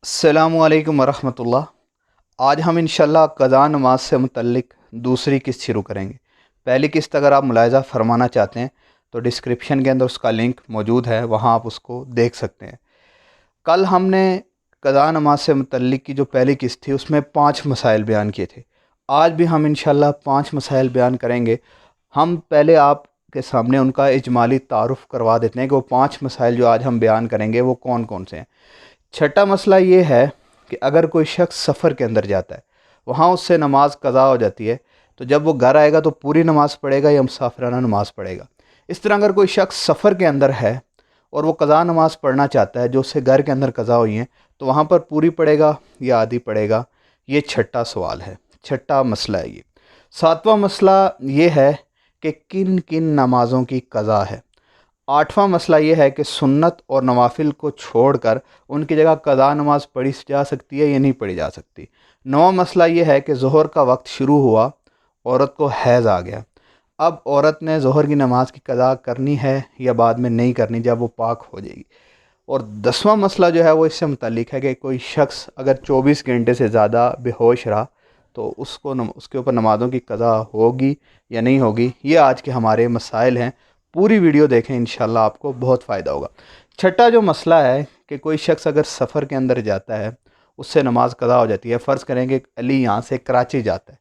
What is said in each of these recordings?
अस्सलामुअलैकुम वरहमतुल्लाह। आज हम इंशाल्लाह क़ज़ा नमाज से मुतल्लिक़ दूसरी किस्त शुरू करेंगे। पहली किस्त अगर आप मुलाहिज़ा फरमाना चाहते हैं तो डिस्क्रिप्शन के अंदर उसका लिंक मौजूद है, वहाँ आप उसको देख सकते हैं। कल हमने क़ज़ा नमाज से मुतल्लिक़ की जो पहली किस्त थी उसमें 5 मसाइल बयान किए थे। आज भी हम इंशाल्लाह 5 मसाइल बयान करेंगे। हम पहले आपके सामने उनका इजमाली तारुफ़ करवा देते हैं कि वो 5 मसाइल जो आज हम बयान करेंगे वो कौन कौन से हैं। छठा मसला ये है कि अगर कोई शख्स सफ़र के अंदर जाता है, वहाँ उससे नमाज क़ज़ा हो जाती है, तो जब वो घर आएगा तो पूरी नमाज़ पढ़ेगा या मुसाफिराना नमाज़ पढ़ेगा। इस तरह अगर कोई शख्स सफ़र के अंदर है और वो क़ज़ा नमाज़ पढ़ना चाहता है जो उससे घर के अंदर क़ज़ा हुई हैं, तो वहाँ पर पूरी पढ़ेगा या आधी पढ़ेगा, ये छठा सवाल है, छठा मसला है ये। सातवां मसला ये है कि किन किन नमाज़ों की क़ज़ा है। आठवां मसला ये है कि सुन्नत और नवाफिल को छोड़कर उनकी जगह क़ज़ा नमाज पढ़ी जा सकती है या नहीं पढ़ी जा सकती। नौवां मसला ये है कि ज़ोहर का वक्त शुरू हुआ, औरत को हैज़ आ गया, अब औरत ने ज़ोहर की नमाज की क़ज़ा करनी है या बाद में नहीं करनी जब वो पाक हो जाएगी। और 10वां मसला जो है वो इससे मुतल्लिक़ है कि कोई शख्स अगर 24 घंटे से ज़्यादा बेहोश रहा तो उसके ऊपर नमाज़ों की क़ज़ा होगी या नहीं होगी। ये आज के हमारे मसाइल हैं। पूरी वीडियो देखें, इंशाल्लाह आपको बहुत फ़ायदा होगा। छठा जो मसला है कि कोई शख्स अगर सफ़र के अंदर जाता है, उससे नमाज क़ज़ा हो जाती है। फ़र्ज़ करें कि अली यहाँ से कराची जाता है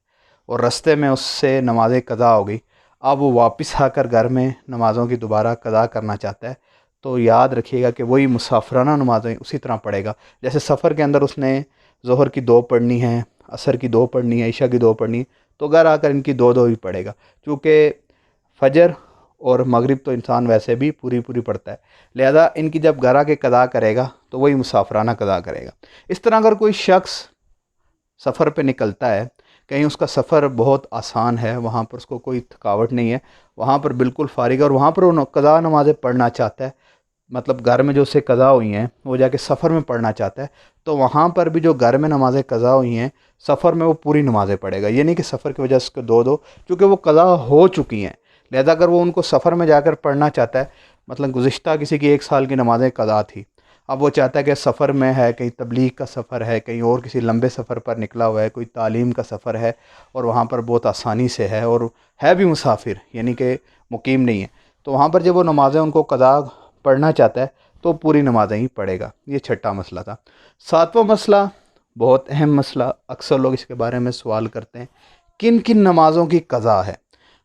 और रस्ते में उससे नमाज़ें क़ज़ा हो गई, अब वो वापस आकर घर में नमाज़ों की दोबारा क़ज़ा करना चाहता है, तो याद रखिएगा कि वही मुसाफिराना नमाज़ें उसी तरह पढ़ेगा। जैसे सफ़र के अंदर उसने ज़ोहर की 2 पढ़नी है, असर की 2 पढ़नी है, इशा की 2 पढ़नी है, तो घर आकर इनकी 2 ही पढ़ेगा। चूँकि फ़जर और मगरिब तो इंसान वैसे भी पूरी पूरी पढ़ता है, लिहाजा इनकी जब घर आके क़ज़ा करेगा तो वही मुसाफिराना क़ज़ा करेगा। इस तरह अगर कोई शख्स सफ़र पे निकलता है, कहीं उसका सफ़र बहुत आसान है, वहाँ पर उसको कोई थकावट नहीं है, वहाँ पर बिल्कुल फ़ारिग है और वहाँ पर वो क़ज़ा नमाज़ें पढ़ना चाहता है, मतलब घर में जो उससे क़ज़ा हुई हैं वो जाके सफ़र में पढ़ना चाहता है, तो वहाँ पर भी जो घर में नमाज़ें क़ज़ा हुई हैं सफ़र में वो पूरी नमाज़ें पढ़ेगा। ये नहीं कि सफ़र की वजह से उसको दो क्योंकि वो क़ज़ा हो चुकी हैं। लिहाजा अगर वो उनको सफ़र में जाकर पढ़ना चाहता है, मतलब गुज़िश्ता किसी की 1 साल की नमाज़ें क़ज़ा थी, अब वो चाहता है कि सफ़र में है, कहीं तबलीग का सफ़र है, कहीं और किसी लंबे सफ़र पर निकला हुआ है, कोई तालीम का सफ़र है और वहाँ पर बहुत आसानी से है और है भी मुसाफिर, यानी कि मुकीम नहीं है, तो वहाँ पर जब वो नमाज़ें उनको क़ज़ा पढ़ना चाहता है तो पूरी नमाज़ें ही पढ़ेगा। ये छठा मसला था। सातवां मसला बहुत अहम मसला, अक्सर लोग इसके बारे में सवाल करते हैं, किन किन नमाज़ों की क़ज़ा है।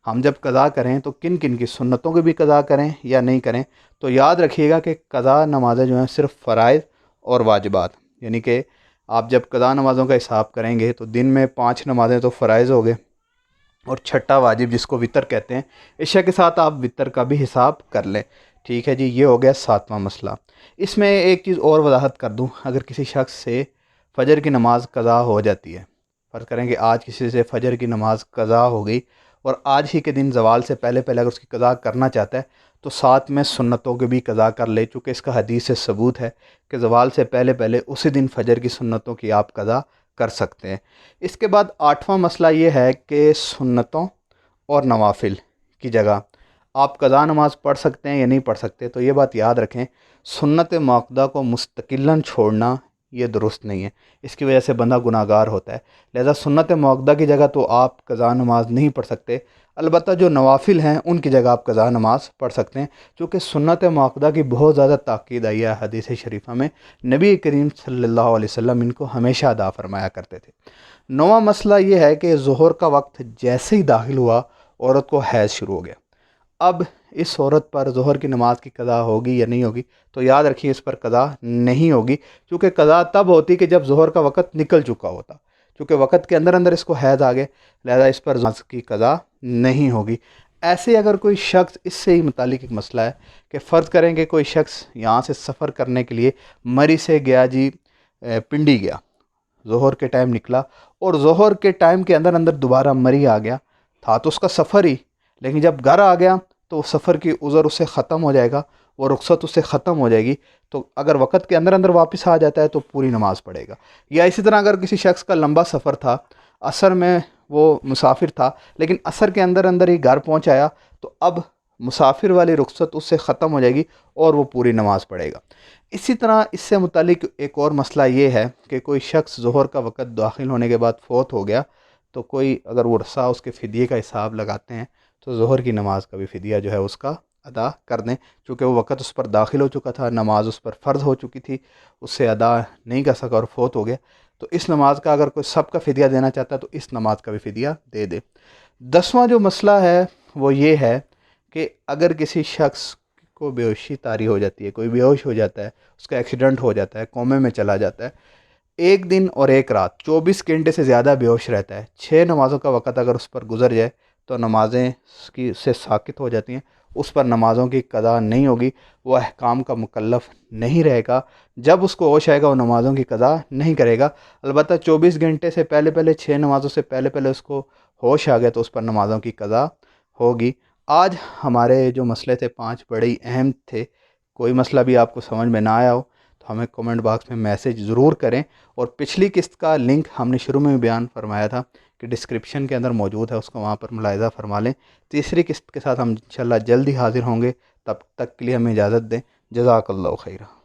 हम जब क़ज़ा करें तो किन किन की, सुन्नतों की भी क़ज़ा करें या नहीं करें। तो याद रखिएगा कि क़ज़ा नमाज़ें जो हैं सिर्फ़ फ़राइज़ और वाजिबात, यानी कि आप जब क़ज़ा नमाज़ों का हिसाब करेंगे तो दिन में 5 नमाज़ें तो फ़राइज़ हो गए और छठा वाजिब जिसको वितर कहते हैं, इशा के साथ आप वितर का भी हिसाब कर लें। ठीक है जी, ये हो गया सातवां मसला। इसमें एक चीज़ और वजाहत कर दूं, अगर किसी शख्स से फ़जर की नमाज़ क़ज़ा हो जाती है, फ़र्ज़ करें कि आज किसी से फ़जर की नमाज़ क़ज़ा हो गई और आज ही के दिन ज़वाल से पहले पहले अगर उसकी क़ज़ा करना चाहता है तो साथ में सुन्नतों की भी क़ज़ा कर ले, चूँकि इसका हदीस से सबूत है कि ज़वाल से पहले पहले उसी दिन फ़जर की सुन्नतों की आप क़ज़ा कर सकते हैं। इसके बाद आठवां मसला ये है कि सुन्नतों और नवाफिल की जगह आप क़ज़ा नमाज पढ़ सकते हैं या नहीं पढ़ सकते। तो ये बात याद रखें, सुन्नत मुअक्कदा को मुस्तकिलन छोड़ना ये दुरुस्त नहीं है, इसकी वजह से बंदा गुनाहगार होता है। लिहाजा सुन्नत मुअक्कदा की जगह तो आप क़ज़ा नमाज नहीं पढ़ सकते, अलबत्ता जो नवाफिल हैं उनकी जगह आप क़ज़ा नमाज पढ़ सकते हैं, क्योंकि सुन्नत मुअक्कदा की बहुत ज़्यादा ताक़ीद आई है हदीस शरीफ़ा में। नबी करीम सल्लल्लाहु अलैहि वसल्लम इनको हमेशा अदा फरमाया करते थे। नौवां मसला ये है कि ज़ोहर का वक्त जैसे ही दाखिल हुआ औरत को हैज़ शुरू हो गया। अब इस औरत पर ज़ोहर की नमाज की क़ज़ा होगी या नहीं होगी। तो याद रखिए इस पर क़ज़ा नहीं होगी, क्योंकि क़ज़ा तब होती कि जब ज़ोहर का वक़्त निकल चुका होता, क्योंकि वक़्त के अंदर अंदर इसको हैज़ आ गए, लिहाजा इस पर नमाज की क़ज़ा नहीं होगी। ऐसे अगर कोई शख्स, इससे ही मुतालिक एक मसला है कि फ़र्ज़ करें कि कोई शख्स यहाँ से सफ़र करने के लिए मरी से गया जी, पिंडी गया, ज़ोहर के टाइम निकला और ज़ोहर के टाइम के अंदर अंदर दोबारा मरी आ गया, था तो उसका सफ़र ही, लेकिन जब घर आ गया तो सफ़र की उज़र उससे ख़त्म हो जाएगा, वो रुख़सत उससे ख़त्म हो जाएगी। तो अगर वक़्त के अंदर अंदर वापस आ जाता है तो पूरी नमाज़ पढ़ेगा। या इसी तरह अगर किसी शख्स का लंबा सफ़र था, असर में वो मुसाफिर था, लेकिन असर के अंदर अंदर ही घर पहुँच आया, तो अब मुसाफिर वाली रुख़सत उससे ख़त्म हो जाएगी और वो पूरी नमाज़ पढ़ेगा। इसी तरह इससे मुतालिक एक और मसला ये है कि कोई शख्स ज़ोहर का वक़्त दाखिल होने के बाद फ़ौत हो गया, तो कोई अगर वर्सा उसके फ़िदिये का हिसाब लगाते हैं तो ज़ोहर की नमाज़ का भी फ़िदिया जो है उसका अदा कर दें, चूँकि वो वक़्त उस पर दाखिल हो चुका था, नमाज उस पर फ़र्ज़ हो चुकी थी, उससे अदा नहीं कर सका और फ़ौत हो गया। तो इस नमाज का अगर कोई सब का फ़िदिया देना चाहता है तो इस नमाज का भी फ़िदिया दे दे। 10वां जो मसला है वो ये है कि अगर किसी शख्स को बेहोशी तारी हो जाती है, कोई बेहोश हो जाता है, उसका एक्सीडेंट हो जाता है, कोमे में चला जाता है, एक दिन और एक रात 24 घंटे से ज़्यादा बेहोश रहता है, 6 नमाज़ों का वक़्त अगर उस पर गुजर जाए तो नमाज़ें की से साकित हो जाती हैं, उस पर नमाज़ों की क़ज़ा नहीं होगी, वो अहकाम का मुकल्लफ़ नहीं रहेगा। जब उसको होश आएगा वो नमाज़ों की क़ज़ा नहीं करेगा। अलबत्ता 24 घंटे से पहले पहले 6 नमाज़ों से पहले पहले उसको होश आ गया तो उस पर नमाज़ों की क़ज़ा होगी। आज हमारे जो मसले थे 5 बड़े ही अहम थे। कोई मसला भी आपको समझ में ना आया हो तो हमें कमेंट बॉक्स में मैसेज ज़रूर करें, और पिछली किस्त का लिंक हमने शुरू में बयान फरमाया था कि डिस्क्रिप्शन के अंदर मौजूद है, उसको वहाँ पर मुलाहिज़ा फरमा लें। तीसरी किस्त के साथ हम इंशाल्लाह जल्द ही हाज़िर होंगे, तब तक के लिए हमें इजाज़त दें। जज़ाकल्लाहु खैरा।